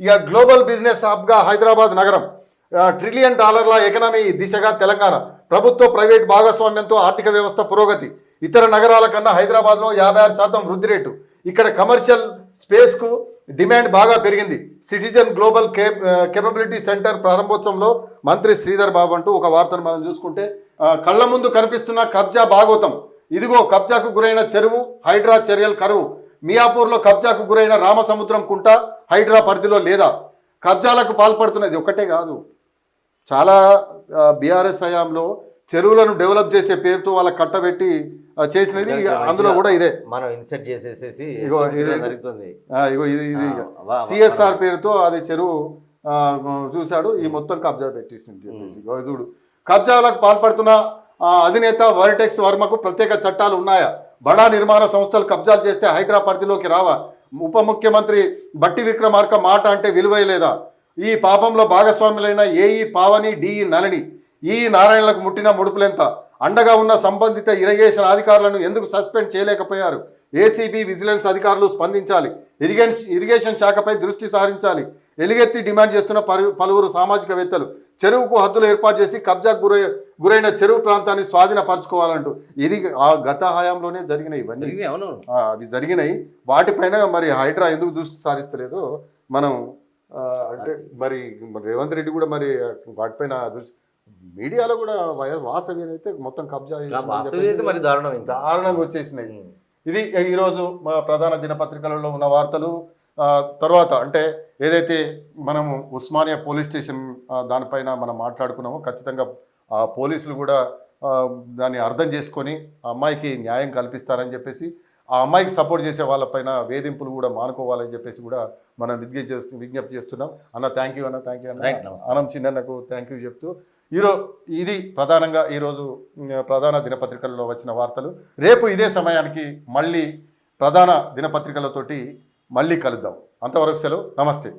ఇక global business హబ్గా హైదరాబాద్ నగరం, ట్రిలియన్ డాలర్ల ఎకనామీ దిశగా తెలంగాణ, ప్రభుత్వ ప్రైవేట్ భాగస్వామ్యంతో ఆర్థిక వ్యవస్థ పురోగతి, ఇతర నగరాల కన్నా హైదరాబాద్లో 56% వృద్ధి రేటు, ఇక్కడ కమర్షియల్ స్పేస్కు డిమాండ్ బాగా పెరిగింది. సిటిజన్ గ్లోబల్ కేపబిలిటీ సెంటర్ ప్రారంభోత్సవంలో మంత్రి శ్రీధర్ బాబు అంటూ ఒక వార్తను మనం చూసుకుంటే, కళ్ళ ముందు కనిపిస్తున్న కబ్జా భాగోతం, ఇదిగో కబ్జాకు గురైన చెరువు, హైడ్రా చర్యలు కరువు, మియాపూర్లో కబ్జాకు గురైన రామసముద్రం కుంట హైడ్రా పరిధిలో లేదా, కబ్జాలకు పాల్పడుతున్నది ఒకటే కాదు, చాలా బీఆర్ఎస్ హయాంలో చెరువులను డెవలప్ చేసే పేరుతో వాళ్ళ కట్టబెట్టి చేసినది, అందులో కూడా ఇదే మనం ఇన్సెట్ చేసేసేసి ఇగో ఇది సిఎస్ఆర్ పేరుతో అది చెరువు చూశాడు, ఈ మొత్తం కబ్జా పెట్టేసింది చెప్పేసి చూడు. కబ్జాలకు పాల్పడుతున్న అధినేత వర్టెక్స్ వర్మకు ప్రత్యేక చట్టాలు ఉన్నాయా? బడా నిర్మాణ సంస్థలు కబ్జాలు చేస్తే హైడ్రా పరిధిలోకి రావా? ఉప ముఖ్యమంత్రి బట్టి విక్రమార్క మాట అంటే విలువలేదా? ఈ పాపంలో భాగస్వాములైన ఏఈ పావని, డిఈ నళిని, ఈ నారాయణలకు ముట్టిన ముడుపులెంత? అండగా ఉన్న సంబంధిత ఇరిగేషన్ అధికారులను ఎందుకు సస్పెండ్ చేయలేకపోయారు? ఏసీబీ, విజిలెన్స్ అధికారులు స్పందించాలి, ఇరిగేషన్ శాఖపై దృష్టి సారించాలి. ఎలుగెత్తి డిమాండ్ చేస్తున్న పలువురు సామాజికవేత్తలు చెరువుకు హద్దులు ఏర్పాటు చేసి కబ్జాకు గురైన చెరువు ప్రాంతాన్ని స్వాధీనపరచుకోవాలంటూ. ఇది ఆ గత హయాంలోనే జరిగినాయి, ఇవన్నీ అవి జరిగినాయి. వాటిపైన మరి హైడ్రా ఎందుకు దృష్టి సారిస్తలేదో మనం అంటే మరి రేవంత్ రెడ్డి కూడా మరి వాటిపైన దృష్టి, మీడియాలో కూడా వాసవి అయితే మొత్తం కబ్జా మరి దారుణంగా వచ్చేసినాయి. ఇది ఈరోజు ప్రధాన దినపత్రికలలో ఉన్న వార్తలు. తర్వాత అంటే ఏదైతే మనము ఉస్మానియా పోలీస్ స్టేషన్ దానిపైన మనం మాట్లాడుకున్నామో, ఖచ్చితంగా పోలీసులు కూడా దాన్ని అర్థం చేసుకొని ఆ అమ్మాయికి న్యాయం కల్పిస్తారని చెప్పేసి, ఆ అమ్మాయికి సపోర్ట్ చేసే వాళ్ళపైన వేధింపులు కూడా మానుకోవాలని చెప్పేసి కూడా మనం విజ్ఞప్తి చేస్తున్నాం. అన్న థ్యాంక్ యూ అన్న, థ్యాంక్ యూ అన్న. అనం చిన్నకు థ్యాంక్ యూ చెప్తూ ఇది ప్రధానంగా ఈరోజు ప్రధాన దినపత్రికల్లో వచ్చిన వార్తలు. రేపు ఇదే సమయానికి మళ్ళీ ప్రధాన దినపత్రికలతోటి మళ్ళీ కలుద్దాం. అంతవరకు సెలవు, నమస్తే.